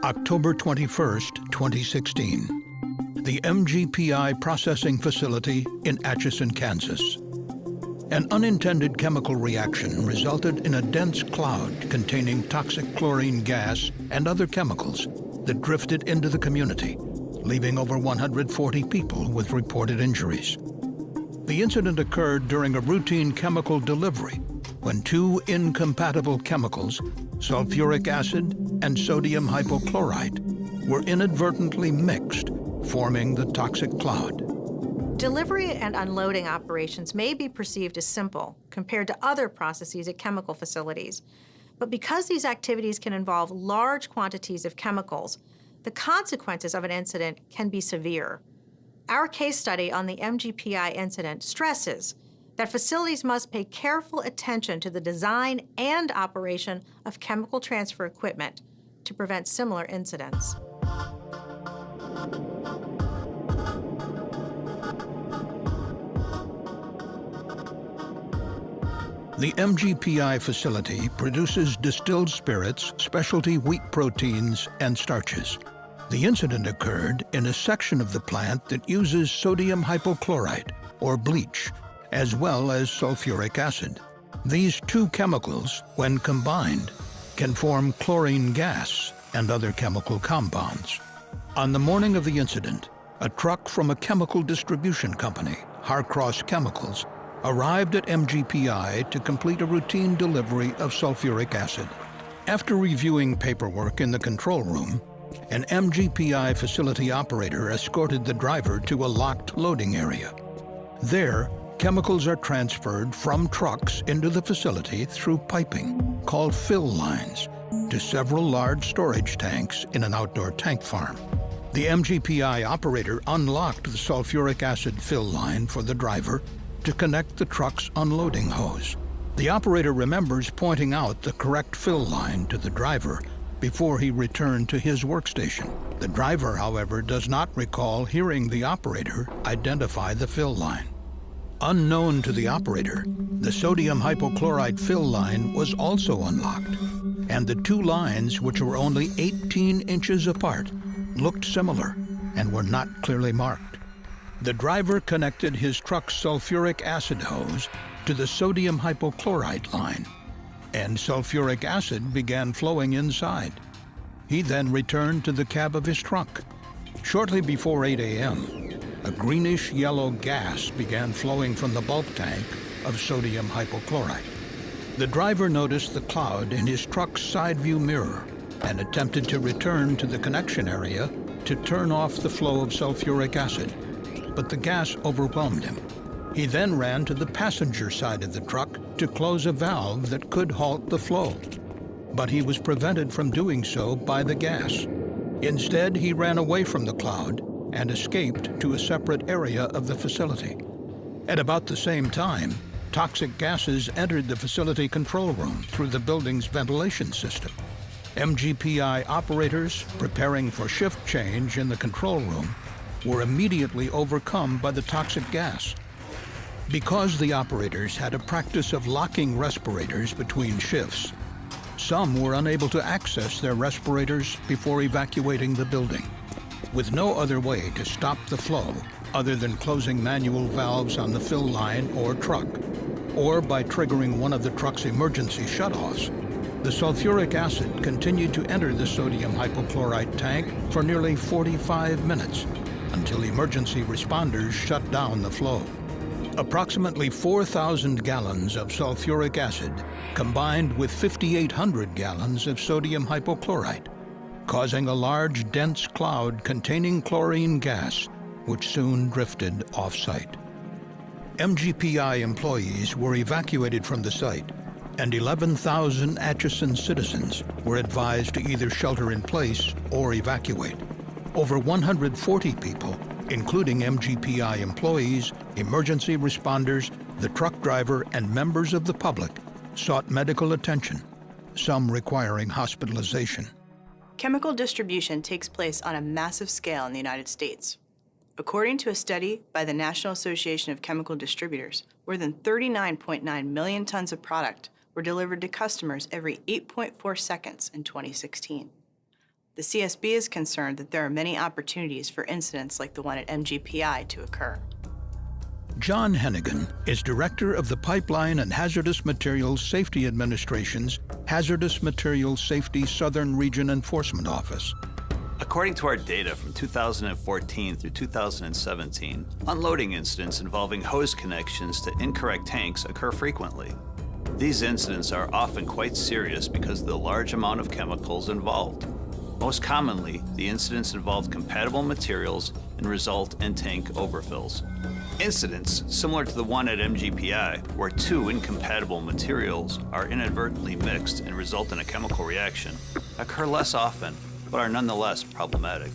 October 21st, 2016. The MGPI processing facility in Atchison, Kansas. An unintended chemical reaction resulted in a dense cloud containing toxic chlorine gas and other chemicals that drifted into the community, leaving over 140 people with reported injuries. The incident occurred during a routine chemical delivery when two incompatible chemicals, sulfuric acid and sodium hypochlorite, were inadvertently mixed, forming the toxic cloud. Delivery and unloading operations may be perceived as simple compared to other processes at chemical facilities. But because these activities can involve large quantities of chemicals, the consequences of an incident can be severe. Our case study on the MGPI incident stresses that facilities must pay careful attention to the design and operation of chemical transfer equipment to prevent similar incidents. The MGPI facility produces distilled spirits, specialty wheat proteins, and starches. The incident occurred in a section of the plant that uses sodium hypochlorite, or bleach, as well as sulfuric acid. These two chemicals, when combined, can form chlorine gas and other chemical compounds. On the morning of the incident, a truck from a chemical distribution company, Harcross Chemicals, arrived at MGPI to complete a routine delivery of sulfuric acid. After reviewing paperwork in the control room, an MGPI facility operator escorted the driver to a locked loading area. There, chemicals are transferred from trucks into the facility through piping, called fill lines, to several large storage tanks in an outdoor tank farm. The MGPI operator unlocked the sulfuric acid fill line for the driver to connect the truck's unloading hose. The operator remembers pointing out the correct fill line to the driver before he returned to his workstation. The driver, however, does not recall hearing the operator identify the fill line. Unknown to the operator, the sodium hypochlorite fill line was also unlocked, and the two lines, which were only 18 inches apart, looked similar and were not clearly marked. The driver connected his truck's sulfuric acid hose to the sodium hypochlorite line, and sulfuric acid began flowing inside. He then returned to the cab of his truck. Shortly before 8 a.m., a greenish-yellow gas began flowing from the bulk tank of sodium hypochlorite. The driver noticed the cloud in his truck's side view mirror and attempted to return to the connection area to turn off the flow of sulfuric acid, but the gas overwhelmed him. He then ran to the passenger side of the truck to close a valve that could halt the flow, but he was prevented from doing so by the gas. Instead, he ran away from the cloud and escaped to a separate area of the facility. At about the same time, toxic gases entered the facility control room through the building's ventilation system. MGPI operators preparing for shift change in the control room were immediately overcome by the toxic gas. Because the operators had a practice of locking respirators between shifts, some were unable to access their respirators before evacuating the building. With no other way to stop the flow other than closing manual valves on the fill line or truck, or by triggering one of the truck's emergency shutoffs, the sulfuric acid continued to enter the sodium hypochlorite tank for nearly 45 minutes until emergency responders shut down the flow. Approximately 4,000 gallons of sulfuric acid combined with 5,800 gallons of sodium hypochlorite, causing a large, dense cloud containing chlorine gas, which soon drifted off-site. MGPI employees were evacuated from the site, and 11,000 Atchison citizens were advised to either shelter in place or evacuate. Over 140 people, including MGPI employees, emergency responders, the truck driver, and members of the public, sought medical attention, some requiring hospitalization. Chemical distribution takes place on a massive scale in the United States. According to a study by the National Association of Chemical Distributors, more than 39.9 million tons of product were delivered to customers every 8.4 seconds in 2016. The CSB is concerned that there are many opportunities for incidents like the one at MGPI to occur. John Hennigan is director of the Pipeline and Hazardous Materials Safety Administration's Hazardous Materials Safety Southern Region Enforcement Office. According to our data from 2014 through 2017, unloading incidents involving hose connections to incorrect tanks occur frequently. These incidents are often quite serious because of the large amount of chemicals involved. Most commonly, the incidents involve compatible materials and result in tank overfills. Incidents similar to the one at MGPI, where two incompatible materials are inadvertently mixed and result in a chemical reaction, occur less often, but are nonetheless problematic.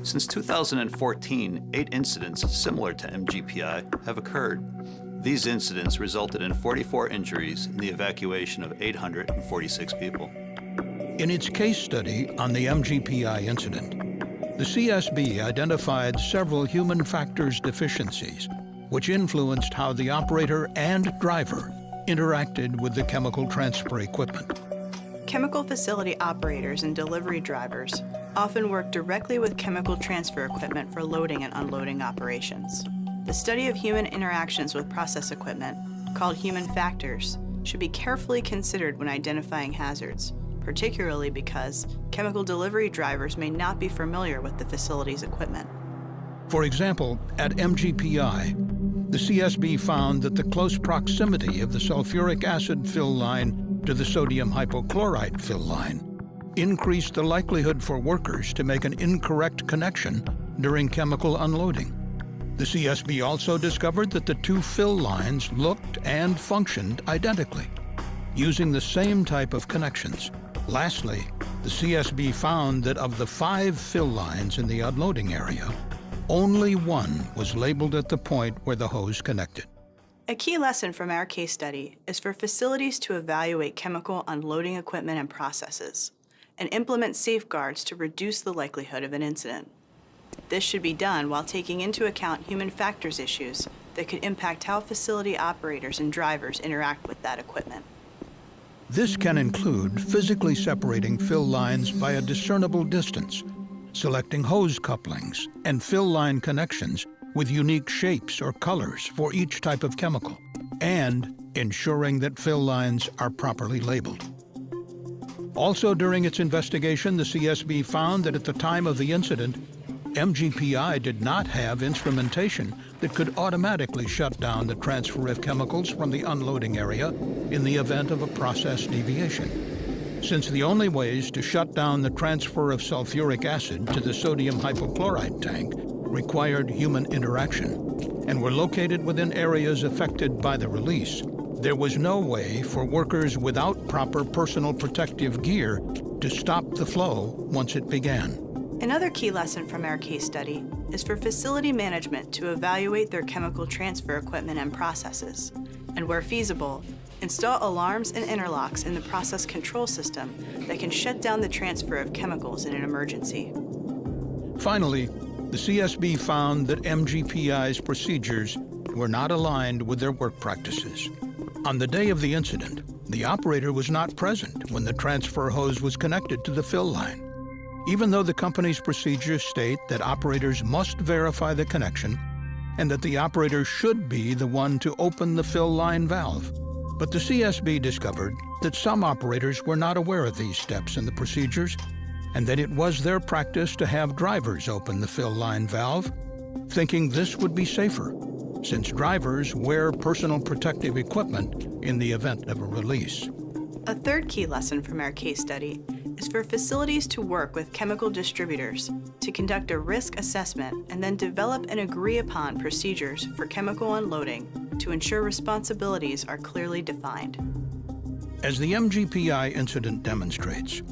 Since 2014, 8 incidents similar to MGPI have occurred. These incidents resulted in 44 injuries and the evacuation of 846 people. In its case study on the MGPI incident, the CSB identified several human factors deficiencies, which influenced how the operator and driver interacted with the chemical transfer equipment. Chemical facility operators and delivery drivers often work directly with chemical transfer equipment for loading and unloading operations. The study of human interactions with process equipment, called human factors, should be carefully considered when identifying hazards, particularly because chemical delivery drivers may not be familiar with the facility's equipment. For example, at MGPI, the CSB found that the close proximity of the sulfuric acid fill line to the sodium hypochlorite fill line increased the likelihood for workers to make an incorrect connection during chemical unloading. The CSB also discovered that the two fill lines looked and functioned identically, using the same type of connections. Lastly, the CSB found that of the 5 fill lines in the unloading area, only one was labeled at the point where the hose connected. A key lesson from our case study is for facilities to evaluate chemical unloading equipment and processes, and implement safeguards to reduce the likelihood of an incident. This should be done while taking into account human factors issues that could impact how facility operators and drivers interact with that equipment. This can include physically separating fill lines by a discernible distance, selecting hose couplings and fill line connections with unique shapes or colors for each type of chemical, and ensuring that fill lines are properly labeled. Also during its investigation, the CSB found that at the time of the incident, MGPI did not have instrumentation that could automatically shut down the transfer of chemicals from the unloading area in the event of a process deviation, since the only ways to shut down the transfer of sulfuric acid to the sodium hypochlorite tank required human interaction and were located within areas affected by the release. There was no way for workers without proper personal protective gear to stop the flow once it began. Another key lesson from our case study is for facility management to evaluate their chemical transfer equipment and processes, and where feasible, install alarms and interlocks in the process control system that can shut down the transfer of chemicals in an emergency. Finally, the CSB found that MGPI's procedures were not aligned with their work practices. On the day of the incident, the operator was not present when the transfer hose was connected to the fill line. Even though the company's procedures state that operators must verify the connection and that the operator should be the one to open the fill line valve. But the CSB discovered that some operators were not aware of these steps in the procedures and that it was their practice to have drivers open the fill line valve, thinking this would be safer, since drivers wear personal protective equipment in the event of a release. A third key lesson from our case study is for facilities to work with chemical distributors to conduct a risk assessment and then develop and agree upon procedures for chemical unloading to ensure responsibilities are clearly defined. As the MGPI incident demonstrates,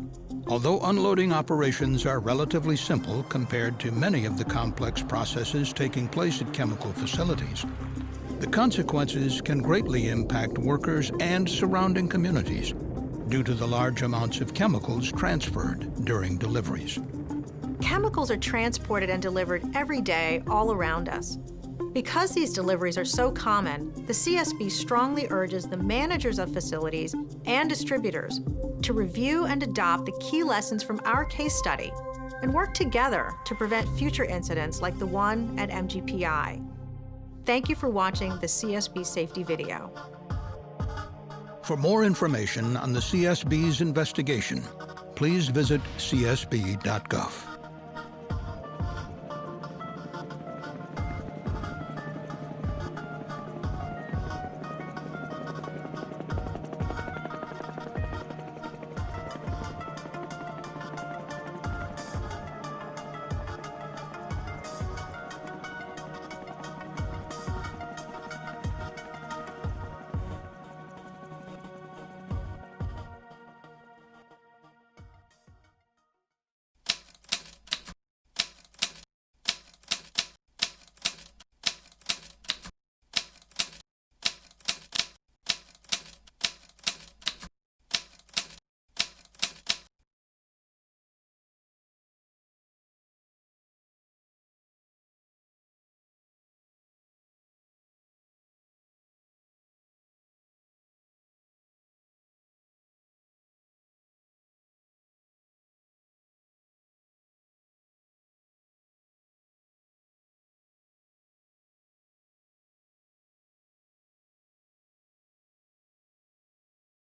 although unloading operations are relatively simple compared to many of the complex processes taking place at chemical facilities, the consequences can greatly impact workers and surrounding communities due to the large amounts of chemicals transferred during deliveries. Chemicals are transported and delivered every day all around us. Because these deliveries are so common, the CSB strongly urges the managers of facilities and distributors to review and adopt the key lessons from our case study and work together to prevent future incidents like the one at MGPI. Thank you for watching the CSB safety video. For more information on the CSB's investigation, please visit csb.gov.